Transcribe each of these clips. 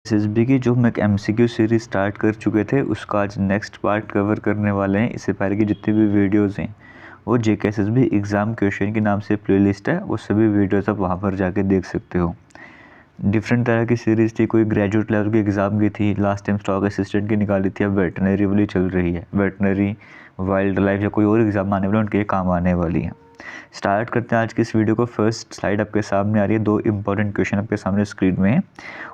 SSB की जो हम एक एमसीक्यू सीरीज स्टार्ट कर चुके थे उसका आज नेक्स्ट पार्ट कवर करने वाले हैं। इससे पहले की जितनी भी वीडियोस हैं वो जेके एसएसबी एग्ज़ाम क्वेश्चन के नाम से प्लेलिस्ट है, वो सभी वीडियोस आप वहाँ पर जाके देख सकते हो। डिफरेंट तरह की सीरीज़ थी, कोई ग्रेजुएट लेवल की एग्ज़ाम की थी, लास्ट टाइम स्टॉक असिस्टेंट की निकाली थी, अब वेटनरी वाली चल रही है। वेटनरी, वाइल्ड लाइफ या कोई और एग्ज़ाम आने वाले उनके काम आने वाली है। स्टार्ट करते हैं आज की इस वीडियो को। फर्स्ट स्लाइड आपके सामने आ रही है, दो इंपॉर्टेंट क्वेश्चन आपके सामने स्क्रीन में है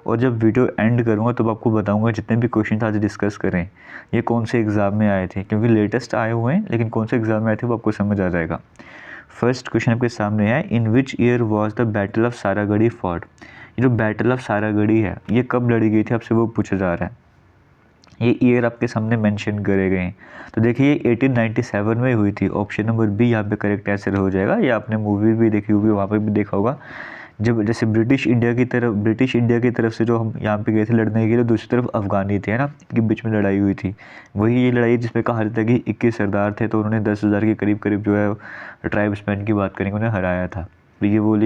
और जब वीडियो एंड करूँगा तब आपको बताऊँगा जितने भी क्वेश्चन आज डिस्कस करें ये कौन से एग्ज़ाम में आए थे, क्योंकि लेटेस्ट आए हुए हैं लेकिन कौन से एग्ज़ाम में आए थे वो आपको समझ आ जाएगा। फर्स्ट क्वेश्चन आपके सामने है, in which year was the battle of Saragarhi fort. ये जो बैटल ऑफ सारागढ़ी है ये कब लड़ी गई थी आपसे वो पूछा जा रहा है। ये ईयर आपके सामने मेंशन करे गए हैं। तो देखिए ये 1897 में हुई थी। ऑप्शन नंबर बी यहाँ पे करेक्ट आंसर हो जाएगा। ये आपने मूवी भी देखी होगी, वहाँ पे भी देखा होगा, जब जैसे ब्रिटिश इंडिया की तरफ से जो हम यहाँ पे गए थे लड़ने के लिए, दूसरी तरफ अफगानी थे, है ना, इनके बीच में लड़ाई हुई थी। वही ये लड़ाई जिसमें कहा जाता है कि 21 सरदार थे तो उन्होंने 10,000 के करीब जो है ट्राइब्समैन की बात करेंगे उन्हें हराया था। तो ये वो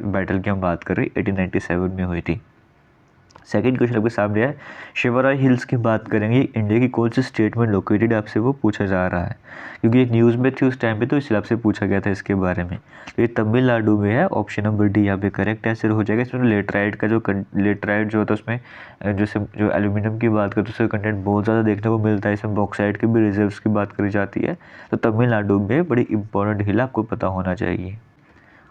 बैटल की हम बात कर रहे हैं 1897 में हुई थी। सेकंड क्वेश्चन आपके सामने है, शिवराय हिल्स की बात करेंगे, इंडिया की कौन सी स्टेट में लोकेटेड आपसे वो पूछा जा रहा है, क्योंकि ये न्यूज़ में थी उस टाइम पे तो इस हिसाब से पूछा गया था इसके बारे में। तो ये तमिलनाडु में है। ऑप्शन नंबर डी यहाँ पे करेक्ट आंसर हो जाएगा। इसमें लेटराइट का जो लेटराइट जो होता है उसमें जैसे जो एल्यूमिनियम की बात करते हैं उसका कंटेंट बहुत ज़्यादा देखने को मिलता है। इसमें बॉक्साइट की भी रिजर्व्स की बात करी जाती है। तो तमिलनाडु में बड़ी इंपॉर्टेंट हिल आपको पता होना चाहिए।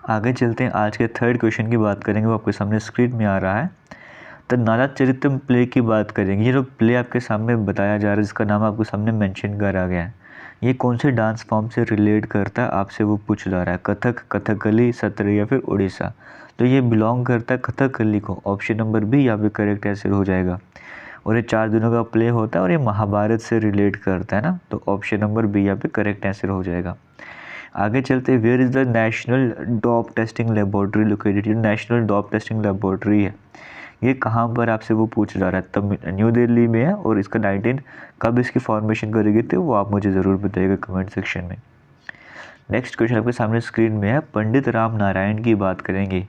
आगे चलते हैं, आज के थर्ड क्वेश्चन की बात करेंगे, वो आपके सामने स्क्रीन में आ रहा है। तो नाला चरितम प्ले की बात करेंगे। ये जो प्ले आपके सामने बताया जा रहा है जिसका नाम आपके सामने मेंशन करा गया है, ये कौन से डांस फॉर्म से रिलेट करता है आपसे वो पूछा जा रहा है। कथक, कथकली, सत्रिय या फिर उड़ीसा। तो ये बिलोंग करता है कथकली को। ऑप्शन नंबर बी यहाँ पे करेक्ट आंसर हो जाएगा। और ये 4 दिनों का प्ले होता है और ये महाभारत से रिलेट करता है ना, तो ऑप्शन नंबर बी यहाँ पे करेक्ट आंसर हो जाएगा। आगे चलते, where is the national dope testing laboratory located. ये नेशनल डॉप टेस्टिंग लेबोरेटरी है, ये कहाँ पर आपसे वो पूछ जा रहा है। तब न्यू दिल्ली में है और इसका 19 कब इसकी फॉर्मेशन करी गई थी वो आप मुझे ज़रूर बताइएगा कमेंट सेक्शन में। नेक्स्ट क्वेश्चन आपके सामने स्क्रीन में है, पंडित राम नारायण की बात करेंगे,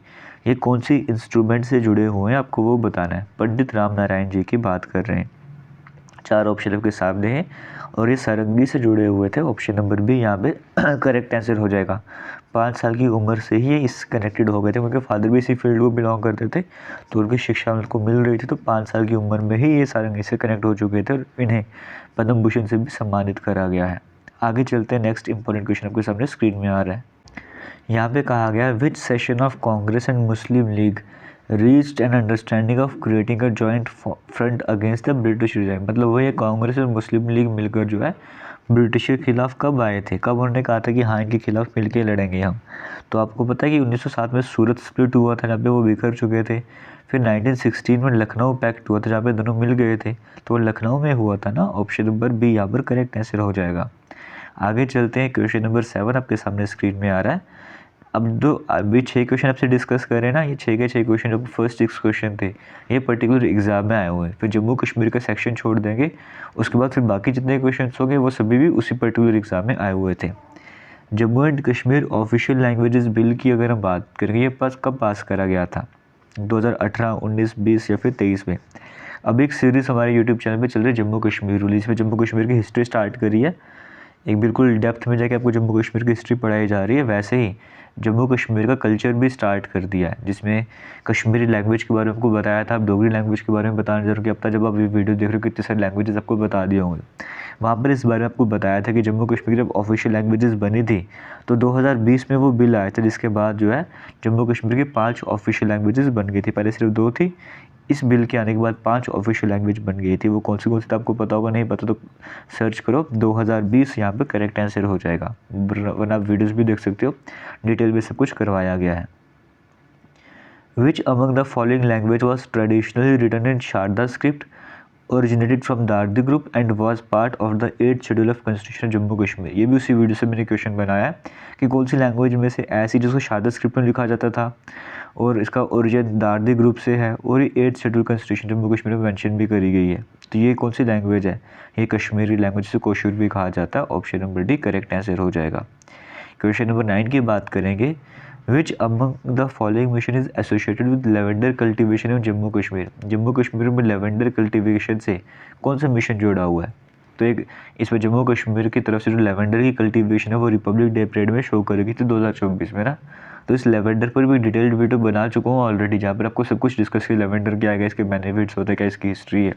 ये कौन सी इंस्ट्रूमेंट से जुड़े हुए हैं आपको वो बताना है। पंडित राम नारायण जी की बात कर रहे हैं। 4 ऑप्शन आपके सामने हैं और ये सारंगी से जुड़े हुए थे। ऑप्शन नंबर बी यहाँ पे करेक्ट आंसर हो जाएगा। 5 साल की उम्र से ही ये इस कनेक्टेड हो गए थे, उनके फादर भी इसी फील्ड को बिलोंग करते थे तो उनकी शिक्षा उनको मिल रही थी। तो 5 साल की उम्र में ही ये सारंगी से कनेक्ट हो चुके थे और इन्हें पद्म भूषण से भी सम्मानित करा गया है। आगे चलते हैं, नेक्स्ट इंपॉर्टेंट क्वेश्चन आपके सामने स्क्रीन में आ रहा है। यहाँ पे कहा गया, विच session of Congress and Muslim league reached an understanding of creating a joint front against the British regime. मतलब वो ये कांग्रेस और मुस्लिम लीग मिलकर जो है ब्रिटिश के खिलाफ कब आए थे, कब उन्होंने कहा था कि हाँ इनके खिलाफ मिलके लड़ेंगे हम। तो आपको पता है कि 1907 में सूरत स्प्लिट हुआ था जहाँ पे वो बिखर चुके थे। फिर 1916 में लखनऊ पैक्ट हुआ था जहाँ पे दोनों मिल गए थे, तो वो लखनऊ में हुआ था ना। ऑप्शन नंबर बी यहाँ पर करेक्ट आंसर हो जाएगा। आगे चलते हैं, क्वेश्चन नंबर 7 आपके सामने स्क्रीन में आ रहा है। अब जो अभी 6 क्वेश्चन आपसे डिस्कस करें ना, ये 6 के 6 क्वेश्चन जो फर्स्ट 6 क्वेश्चन थे ये पर्टिकुलर एग्जाम में आए हुए हैं। फिर जम्मू कश्मीर का सेक्शन छोड़ देंगे, उसके बाद फिर बाकी जितने क्वेश्चन होंगे वो सभी भी उसी पर्टिकुलर एग्जाम में आए हुए थे। Jammu and Kashmir official languages bill की अगर हम बात करेंगे, ये कब पास करा गया था, 2018, 19, 20 या फिर 23 में। अब एक सीरीज़ हमारे यूट्यूब चैनल पे चल रही है जम्मू कश्मीर रूल, इसमें जम्मू कश्मीर की हिस्ट्री स्टार्ट करी है। एक बिल्कुल डेप्थ में जाके आपको जम्मू कश्मीर की हिस्ट्री पढ़ाई जा रही है। वैसे ही जम्मू कश्मीर का कल्चर भी स्टार्ट कर दिया है, जिसमें कश्मीरी लैंग्वेज के बारे में आपको बताया था। अब डोगरी लैंग्वेज के बारे में बताना जरूर कि अब तक जब आप ये वीडियो देख रहे हो कितने सारे लैंग्वेजेस आपको बता दिए होंगे। वहाँ पर इस बारे में आपको बताया था कि जम्मू कश्मीर जब ऑफिशियल लैंग्वेजेस बनी थी तो 2020 में वो बिल आया था, जिसके बाद जो है जम्मू कश्मीर की 5 ऑफिशियल लैंग्वेजेस बन गई थी। पहले सिर्फ 2 थी, इस बिल के आने के बाद 5 ऑफिशियल लैंग्वेज बन गई थी। वो कौन सी तो आपको पता होगा, नहीं पता तो सर्च करो। 2020 यहाँ पे करेक्ट आंसर हो जाएगा, वरना आप वीडियोस भी देख सकते हो, डिटेल में सब कुछ करवाया गया है। Which among the following language was traditionally written in Sharada script, originated from Dardic group and was part of the 8th schedule of constitution Jammu Kashmir. ये भी उसी वीडियो से मैंने क्वेश्चन बनाया है कि कौन सी लैंग्वेज में से ऐसी जिसको शारदा स्क्रिप्ट में लिखा जाता था और इसका ओरिजिन दार्दी ग्रुप से है और ये 8th schedule constitution Jammu Kashmir में मेंशन भी करी गई है। तो ये कौन सी लैंग्वेज है, ये कश्मीरी लैंग्वेज से कोशूर भी कहा जाता है। Option number D correct answer हो जाएगा। क्वेश्चन नंबर 9 की बात करेंगे, विच among the following mission is associated with lavender cultivation in Jammu Kashmir. Jammu Kashmir में लेवेंडर कल्टीवेशन से कौन सा मिशन जुड़ा हुआ है? तो एक इसमें जम्मू कश्मीर की तरफ से जो लेवेंडर की कल्टीवेशन है वो रिपब्लिक डे परेड में शो करेगी थी 2024 में ना। तो इस लेवेंडर पर भी डिटेल्ड वीडियो बना चुका हूँ ऑलरेडी, जहाँ पर आपको सब कुछ डिस्कस किया, लेवेंडर क्या है, इसके बेनिफिट्स होते हैं, क्या इसकी हिस्ट्री है।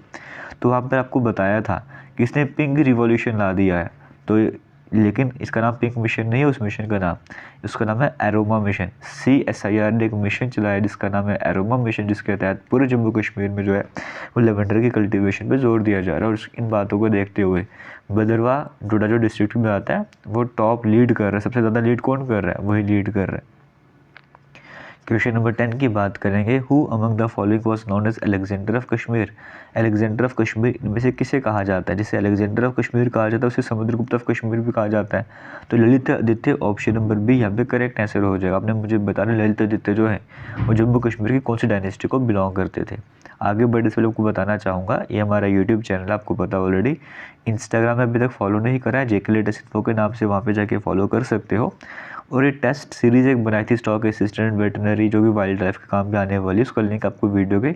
तो वहाँ पर आपको बताया था कि इसने पिंक रिवॉल्यूशन ला दिया है। तो लेकिन इसका नाम पिंक मिशन नहीं है, उस मिशन का नाम, उसका नाम है एरोमा मिशन। CSIR ने एक मिशन चलाया जिसका नाम है एरोमा मिशन, जिसके तहत पूरे जम्मू कश्मीर में जो है वो लेवेंडर की कल्टीवेशन पे जोर दिया जा रहा है। और इन बातों को देखते हुए भदरवा डोडा जो डिस्ट्रिक्ट में आता है वो टॉप लीड कर रहा है। सबसे ज़्यादा लीड कौन कर रहा है? वही लीड कर रहा है। क्वेश्चन नंबर 10 की बात करेंगे। Who among the following was known as Alexander of Kashmir. Alexander of Kashmir इनमें से किसे कहा जाता है? जिसे अलेक्जेंडर ऑफ कश्मीर कहा जाता है उसे समुद्रगुप्त ऑफ कश्मीर भी कहा जाता है। तो Lalitaditya option number B यहाँ पे करेक्ट आंसर हो जाएगा। आपने मुझे बताना ललित आदित्य जो है वो जम्मू कश्मीर की कौन सी डायनेस्टी को बिलोंग करते थे। आगे बढ़ने से आपको बताना चाहूँगा, ये हमारा यूट्यूब चैनल आपको पता ऑलरेडी, इंस्टाग्राम में अभी तक फॉलो नहीं करा है, जेके लेटेस्ट इन्फो के नाम से वहाँ पे जाके फॉलो कर सकते हो। और ये टेस्ट सीरीज एक बनाई थी स्टॉक असिस्टेंट वेटनरी, जो भी वाइल्ड लाइफ के काम पे आने वाली है, उसका लिंक आपको वीडियो के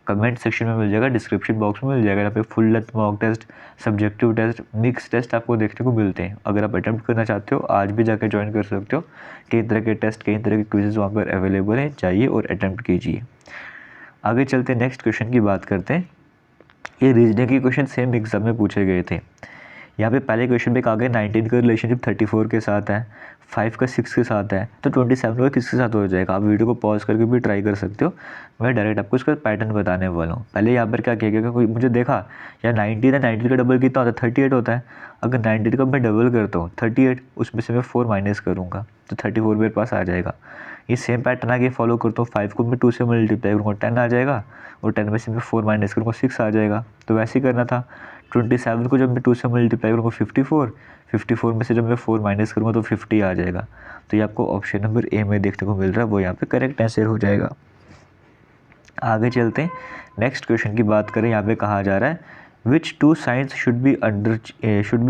कमेंट सेक्शन में मिल जाएगा, डिस्क्रिप्शन बॉक्स में मिल जाएगा। यहाँ पे full length mock test, subjective test, mix test आपको देखने को मिलते हैं। अगर आप अटेम्प्ट करना चाहते हो आज भी जाकर ज्वाइन कर सकते हो। कई तरह के टेस्ट, कई तरह के क्विजेज वहाँ पर अवेलेबल हैं, जाइए और अटेम्प्ट कीजिए। आगे चलते नेक्स्ट क्वेश्चन की बात करते हैं। ये रीजनिंग के क्वेश्चन सेम एग्जाम में पूछे गए थे। यहाँ पे पहले क्वेश्चन में कहा गया 19 का रिलेशनशिप 34 के साथ है, 5 का 6 के साथ है, तो 27 का किसके साथ हो जाएगा? आप वीडियो को पॉज करके भी ट्राई कर सकते हो। मैं डायरेक्ट आपको इसका पैटर्न बताने वाला हूँ। पहले यहाँ पर क्या किया गया, कोई मुझे देखा यार 19 है, 19 का डबल कितना होता है? 38 होता है। अगर 19 का मैं डबल करता हूँ 38, उसमें से मैं 4 माइनस करूँगा तो 34 मेरे पास आ जाएगा। ये सेम पैटर्न आगे फॉलो करता हूँ। 5 को मैं 2 से मल्टीप्लाई करूँगा 10 आ जाएगा, और 10 में से मैं 4 माइनस करूँगा 6 आ जाएगा। तो वैसे ही करना था। 27 को जब मैं 2 से मल्टीप्लाई करूँगा 54 में से जब मैं 4 माइनस करूँगा तो 50 आ जाएगा। तो ये आपको ऑप्शन नंबर ए में देखने को मिल रहा है, वो यहाँ पे करेक्ट आंसर हो जाएगा। आगे चलते हैं नेक्स्ट क्वेश्चन की बात करें। यहाँ पे कहा जा रहा है which two science should be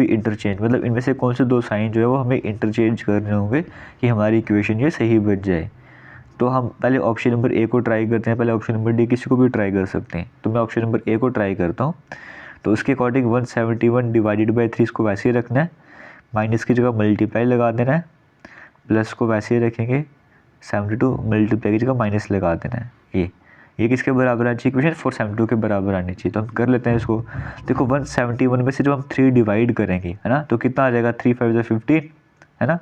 interchange, मतलब इनमें से कौन से दो साइन जो है वो हमें इंटरचेंज करने होंगे कि हमारी इक्वेशन ये सही बच जाए। तो हम पहले ऑप्शन नंबर ए को ट्राई करते हैं, पहले ऑप्शन नंबर डी किसी को भी ट्राई कर सकते हैं। तो मैं ऑप्शन नंबर ए को ट्राई करता हूँ। तो उसके अकॉर्डिंग 171 डिवाइडेड बाई 3 इसको वैसे ही रखना है, माइनस की जगह मल्टीप्लाई लगा देना है, प्लस को वैसे ही रखेंगे, 72 मल्टीप्लाई की जगह माइनस लगा देना है। ये किसके बराबर आनी चाहिए? इक्वेशन 472 के बराबर आनी चाहिए। तो हम कर लेते हैं इसको। देखो 171 में से जब हम 3 डिवाइड करेंगे है ना, तो कितना आ जाएगा? 3 5 15 है ना,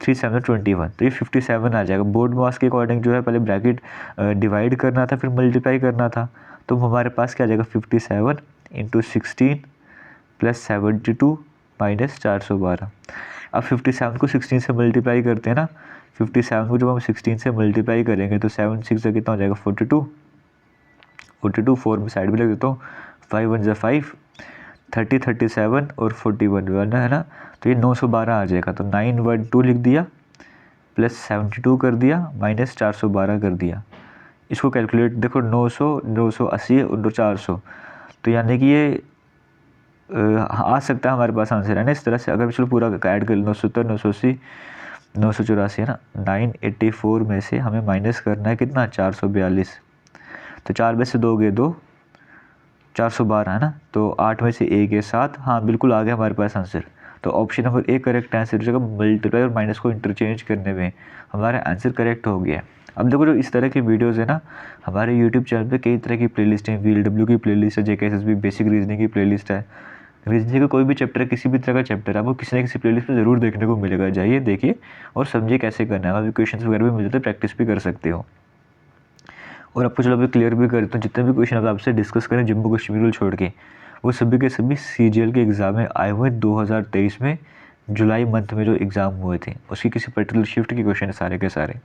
3 7 21, तो ये 57 आ जाएगा। बोर्ड मास के अकॉर्डिंग जो है पहले ब्रैकेट डिवाइड करना था, फिर मल्टीप्लाई करना था। तो हमारे पास क्या आ जाएगा? 57 इंटू 16 प्लस 72 माइनस 412। अब 57 को 16 से मल्टीप्लाई करते हैं ना, 57 को जब हम 16 से मल्टीप्लाई करेंगे तो 7 6 से कितना हो जाएगा? 42, 4 में साइड में लग देता हूँ, 5 1 जा 5, 30 37 और 41 है ना, तो ये 912 आ जाएगा। तो 912 लिख दिया, प्लस 72 कर दिया, माइनस 412 कर दिया। इसको कैलकुलेट देखो, 900 980 और 400, तो यानी कि ये आ सकता है हमारे पास आंसर है ना इस तरह से। अगर चलो पूरा ऐड कर 970 980 984 है ना, 984 में से हमें माइनस करना है कितना? 442। तो 4 में से 2 गए 2, 412 है ना, तो 8 में से 1 है 7। हाँ बिल्कुल आ गया हमारे पास आंसर। तो option number A correct answer हो जाएगा। मल्टीप्लाई और माइनस को इंटरचेंज करने में हमारा आंसर करेक्ट हो गया। अब देखो जो इस तरह की वीडियोस है ना, हमारे यूट्यूब चैनल पे कई तरह की प्लेलिस्ट हैं। VLW की प्लेलिस्ट है, JKSSB बेसिक रीजनिंग की प्लेलिस्ट है। रीजनिंग का कोई भी चैप्टर है, किसी भी तरह का चैप्टर है, आपको किसी न किसी प्लेलिस्ट में ज़रूर देखने को मिलेगा। जाइए देखिए और समझिए कैसे करना है। अभी क्वेश्चन वगैरह भी मिल जाते हैं, प्रैक्टिस भी कर सकते हो। और आपको चलो अभी क्लियर भी कर देता हूँ, जितने भी क्वेश्चन आप आपसे डिस्कस करें जम्मू कश्मीर को छोड़ के, वो सभी के सभी CGL के एग्ज़ाम में आए हुए 2023 में जुलाई मंथ में जो एग्ज़ाम हुए थे उसकी किसी पर्टिकुलर शिफ्ट के क्वेश्चन है सारे के सारे।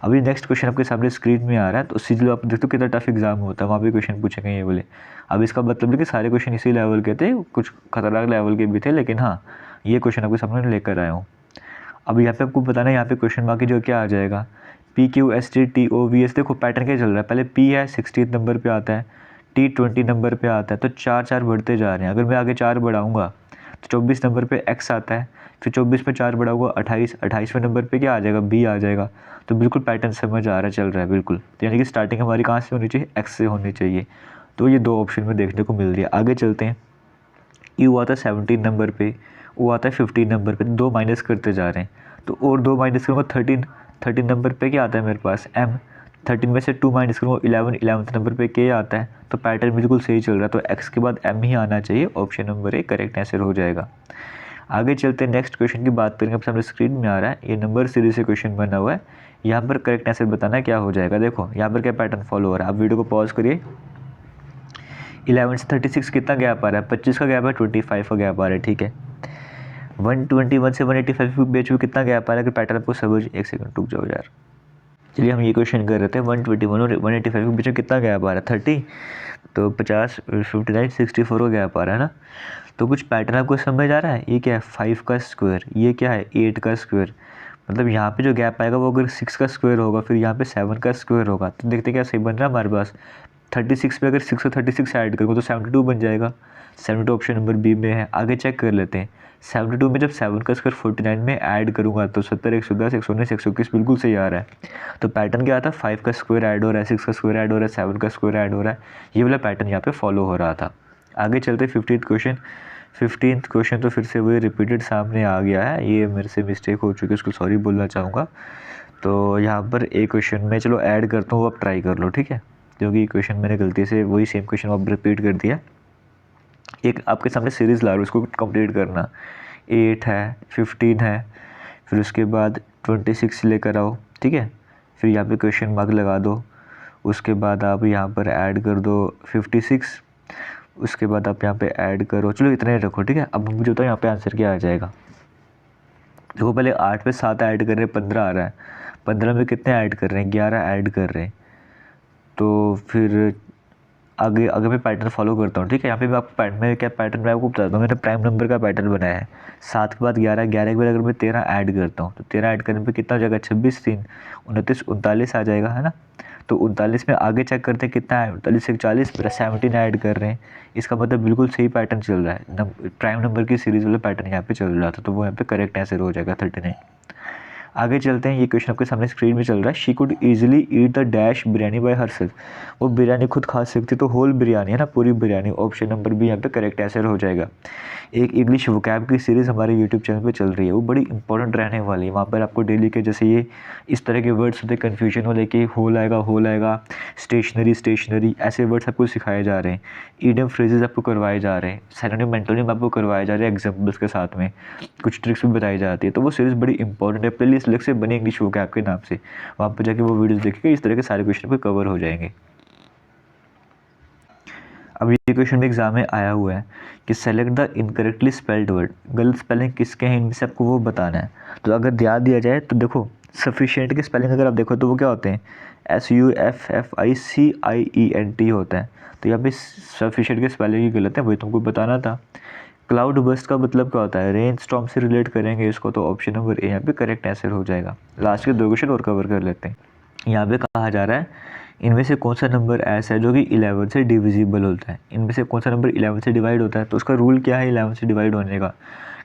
अभी नेक्स्ट क्वेश्चन आपके सामने स्क्रीन में आ रहा है। तो CGL आप देखते हो कितना टफ एग्जाम होता है, वहाँ भी क्वेश्चन पूछेंगे ये बोले। अब इसका मतलब है कि सारे क्वेश्चन इसी लेवल के थे, कुछ खतरनाक लेवल के भी थे, लेकिन हाँ ये क्वेश्चन आपके सामने लेकर आया हूँ। अब यहाँ पे आपको बताना है, यहाँ पे क्वेश्चन मार्क की जो क्या आ जाएगा? PQST TOVS। देखो पैटर्न क्या चल रहा है, पहले P है 60 नंबर पे आता है, T 20 नंबर पे आता है, तो 4 4 बढ़ते जा रहे हैं। अगर मैं आगे 4 बढ़ाऊँगा तो 24 नंबर पे x आता है, फिर 24 में 4 बढ़ा हुआ 28, 28वें नंबर पे क्या आ जाएगा, b आ जाएगा। तो बिल्कुल पैटर्न समझ आ रहा चल रहा है बिल्कुल। तो यानी कि स्टार्टिंग हमारी कहाँ से होनी चाहिए, x से होनी चाहिए। तो ये 2 ऑप्शन में देखने को मिल रही है। आगे चलते हैं। u आता है 17 नंबर पे, o आता है 15 नंबर पे, 2 माइनस करते जा रहे हैं। तो और 2 माइनस करूँगा 13 नंबर पे क्या आता है मेरे पास, m। 13 में से 2 माइनस करूँगा 11 नंबर पे k आता है। तो पैटर्न बिल्कुल सही चल रहा है। तो x के बाद m ही आना चाहिए। Option number A correct answer हो जाएगा। आगे चलते हैं, नेक्स्ट क्वेश्चन की बात करेंगे। अब सामने स्क्रीन में आ रहा है, ये नंबर सीरीज से क्वेश्चन बना हुआ है। यहाँ पर करेक्ट आंसर बताना क्या हो जाएगा। देखो यहाँ पर क्या पैटर्न फॉलो हो रहा है। आप वीडियो को पॉज करिए। 11 से 36 कितना गैप आ रहा है, 25 का गैप है, 25 का गैप आ रहा है, ठीक है। 121 से 185 के बीच में कितना गैप आ रहा है, अगर पैटर्न आपको समझ, एक सेकंड रुक जाओ यार। चलिए हम ये क्वेश्चन कर रहे थे, 121 और 185 के बीच में कितना गैप आ रहा है, 30। तो 50, 59, 64 का गैप आ रहा है ना। तो कुछ पैटर्न आपको समझ आ रहा है। ये क्या है, 5 का स्क्वायर, ये क्या है 8 का स्क्वायर। मतलब यहाँ पे जो गैप आएगा वो अगर 6 का स्क्वायर होगा, फिर यहाँ पे 7 का स्क्वायर होगा। तो देखते हैं क्या सही बन रहा है हमारे पास। 36 पे अगर 6 और 36 ऐड करूँगा तो 72 बन जाएगा। 72 ऑप्शन नंबर बी में है। आगे चेक कर लेते हैं। 72 में जब 7 का स्क्वायर 49 में ऐड करूँगा तो 70, 110, 119, 121 बिल्कुल सही आ रहा है। तो पैटर्न क्या आता है, 5 का स्क्वायर ऐड हो रहा है, 6 का स्क्वायर ऐड हो रहा है, 7 का स्क्वायर ऐड हो रहा है। ये वाला पैटर्न यहाँ पे फॉलो हो रहा था। आगे चलते 15th क्वेश्चन। 15th क्वेश्चन तो फिर से वही रिपीटेड सामने आ गया है। ये मेरे से मिस्टेक हो चुकी है, उसको सॉरी बोलना चाहूँगा। तो यहाँ पर एक क्वेश्चन में चलो ऐड करता हूँ, आप ट्राई कर लो, ठीक है। क्योंकि क्वेश्चन मैंने गलती से वही सेम क्वेश्चन आप रिपीट कर दिया। एक आपके सामने सीरीज़ ला रहा हूँ, उसको कंप्लीट करना। 8 है, 15 है, फिर उसके बाद 26 लेकर आओ, ठीक है। फिर यहाँ पे क्वेश्चन मार्क लगा दो। उसके बाद आप यहाँ पर ऐड कर दो 56। उसके बाद आप यहाँ पे ऐड करो, चलो इतना ही रखो, ठीक है। अब मुझे बताओ यहाँ पे आंसर क्या आ जाएगा। देखो पहले 8 पे 7 ऐड कर रहे हैं, 15 आ रहा है। 15 में कितने ऐड कर रहे हैं, 11 ऐड कर रहे हैं। तो फिर आगे आगे मैं पैटर्न फॉलो करता हूँ, ठीक है। यहाँ पे मैं आपको मैं क्या पैटर्न मैं आपको बताता हूँ। मैंने प्राइम नंबर का पैटर्न बनाया है। 7 के बाद 11, 11 के बाद अगर मैं 13 ऐड करता हूँ तो 13 ऐड करने पे कितना हो जाएगा, 26, 3, 29, 39 आ जाएगा, है ना। तो 39 में आगे चेक करते हैं कितना है, 39 से 40 पर 17 ऐड कर रहे हैं। इसका मतलब बिल्कुल सही पैटर्न चल रहा है। प्राइम नंबर की सीरीज वाला पैटर्न यहाँ पे चल रहा था। तो वो यहाँ पे करेक्ट आंसर हो जाएगा 39। आगे चलते हैं। ये क्वेश्चन आपके सामने स्क्रीन में चल रहा है। She could easily eat the dash biryani by herself. वो बिरयानी खुद खा सकती, तो होल बिरयानी है ना, पूरी बिरयानी। ऑप्शन नंबर बी यहाँ पे करेक्ट आंसर हो जाएगा। एक इंग्लिश वोकैब की सीरीज़ हमारे यूट्यूब चैनल पे चल रही है, वो बड़ी इंपॉर्टेंट रहने वाली है। वहाँ पर आपको डेली के जैसे ये इस तरह के वर्ड्स होते हैं, कन्फ्यूजन हो लेके होल आएगा, स्टेशनरी स्टेशनरी, ऐसे वर्ड्स आपको सिखाए जा रहे हैं। ईडियम फ्रेजेस आपको करवाए जा रहे हैं, सिनोनिम एंटोनिम आपको करवाए जा रहे हैं एग्जाम्पल्स के साथ में। कुछ ट्रिक्स भी बताई जाती है। तो वो सीरीज़ बड़ी इंपॉर्टेंट है। प्लेलिस्ट अलग से बनी इंग्लिश वोकैब के नाम से, वहाँ पर जाके वो वीडियोज़ देखिएगा। इस तरह के सारे क्वेश्चन पे कवर हो जाएंगे। अब ये क्वेश्चन भी एग्जाम में आया हुआ है कि select the incorrectly spelled word. गलत स्पेलिंग किसके हैं, इनमें से आपको वो बताना है। तो अगर ध्यान दिया जाए तो देखो सफिशिएंट के स्पेलिंग अगर आप देखो तो वो क्या होते हैं, SUFFICIENT होता है। तो यहाँ पे सफिशिएंट के स्पेलिंग ही गलत है, वही तुमको बताना था। क्लाउड बस्ट का मतलब क्या होता है, रेन स्टॉर्म से रिलेट करेंगे इसको। तो ऑप्शन नंबर ए यहाँ पे करेक्ट आंसर हो जाएगा। लास्ट के 2 क्वेश्चन और कवर कर लेते हैं। यहाँ पे कहा जा रहा है इनमें से कौन सा नंबर ऐसा है जो कि 11 से डिविजिबल होता है। इनमें से कौन सा नंबर 11 से डिवाइड होता है। तो उसका रूल क्या है 11 से डिवाइड होने का,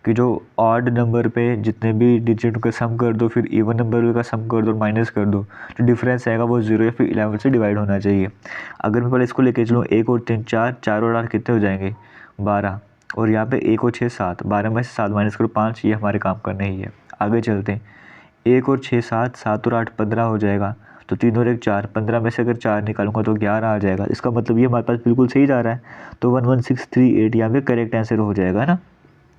कि जो ऑड नंबर पे जितने भी डिजिट का सम कर दो, फिर इवन नंबर का सम कर दो और माइनस कर दो, जो डिफरेंस आएगा वो 0 या फिर 11 से डिवाइड होना चाहिए। अगर मैं पहले इसको लेके चलूँ 1 और 3 4, 4 और 8 कितने हो जाएंगे 12, और यहाँ पे 1 और 6 7, 12 में से 7 माइनस करो 5, ये हमारे काम करने ही है। आगे चलते हैं। 1 और 6 7, 7 और 8 15 हो जाएगा। तो 3 और 1 4, 15 में से अगर 4 निकालूंगा तो 11 आ जाएगा। इसका मतलब ये हमारे पास बिल्कुल सही जा रहा है। तो 11638 यहाँ पे करेक्ट आंसर हो जाएगा, है ना।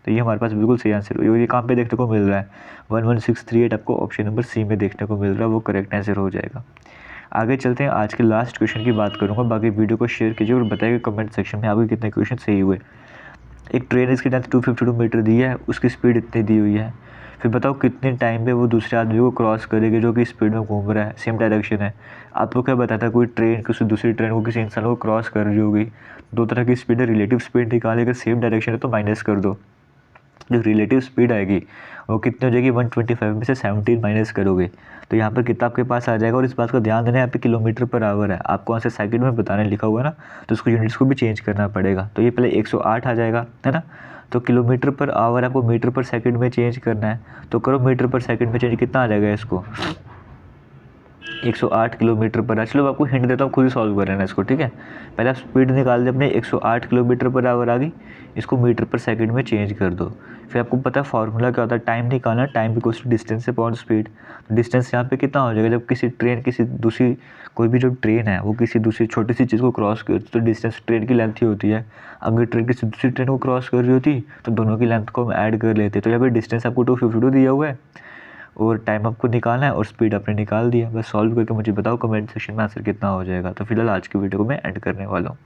तो ये हमारे पास बिल्कुल सही आंसर हो। ये कहाँ पे देखने को मिल रहा है, 11638 आपको ऑप्शन नंबर सी में देखने को मिल रहा है, वो करेक्ट आंसर हो जाएगा। आगे चलते हैं। आज के लास्ट क्वेश्चन की बात करूँगा। बाकी वीडियो को शेयर कीजिए और बताइए कमेंट सेक्शन में आपके कितने क्वेश्चन सही हुए। एक ट्रेन इसकी लेंथ 252 मीटर दी है, उसकी स्पीड इतनी दी हुई है। फिर बताओ कितने टाइम पे वो दूसरे आदमी को क्रॉस करेगी जो कि स्पीड में घूम रहा है, सेम डायरेक्शन है। आपको क्या बताता है, कोई ट्रेन किसी दूसरी ट्रेन को किसी इंसान को क्रॉस कर रही होगी। 2 तरह की स्पीड है, रिलेटिव स्पीड निकाले, अगर सेम डायरेक्शन है तो माइनस कर दो। जो रिलेटिव स्पीड आएगी वो कितनी हो जाएगी, 125 में से 17 माइनस करोगे तो यहाँ पर कितना आपके पास आ जाएगा। और इस बात का ध्यान देना है, यहाँ पे किलोमीटर पर आवर है, आपको वहाँ से सेकंड में बताने लिखा हुआ है ना, तो उसको यूनिट्स को भी चेंज करना पड़ेगा। तो ये पहले 108 आ जाएगा, है ना। तो किलोमीटर पर आवर आपको मीटर पर सेकंड में चेंज करना है, तो करो मीटर पर सेकंड में चेंज, कितना आ जाएगा इसको 108 किलोमीटर पर। चलो मैं आपको हिंट देता हूँ, खुद ही सॉल्व कर लेना इसको, ठीक है। पहले आप स्पीड निकाल दे अपने, 108 किलोमीटर पर आवर आ गई, इसको मीटर पर सेकंड में चेंज कर दो। फिर आपको पता है फार्मूला क्या होता है, टाइम निकालना, time equals to distance upon speed. Distance यहाँ पे कितना हो जाएगा, जब किसी ट्रेन किसी दूसरी कोई भी जो ट्रेन है वो किसी दूसरी छोटी सी चीज़ को क्रॉस करती है तो डिस्टेंस ट्रेन की लेंथ ही होती है। अगर ट्रेन किसी दूसरी ट्रेन को क्रॉस कर रही होती तो दोनों की लेंथ को हम ऐड कर लेते। तो यहाँ पे डिस्टेंस आपको 252 दिया हुआ है और टाइम आपको निकालना है और स्पीड आपने निकाल दिया। बस सॉल्व करके मुझे बताओ कमेंट सेक्शन में आंसर कितना हो जाएगा। तो फिलहाल आज की वीडियो को मैं एंड करने वाला हूँ।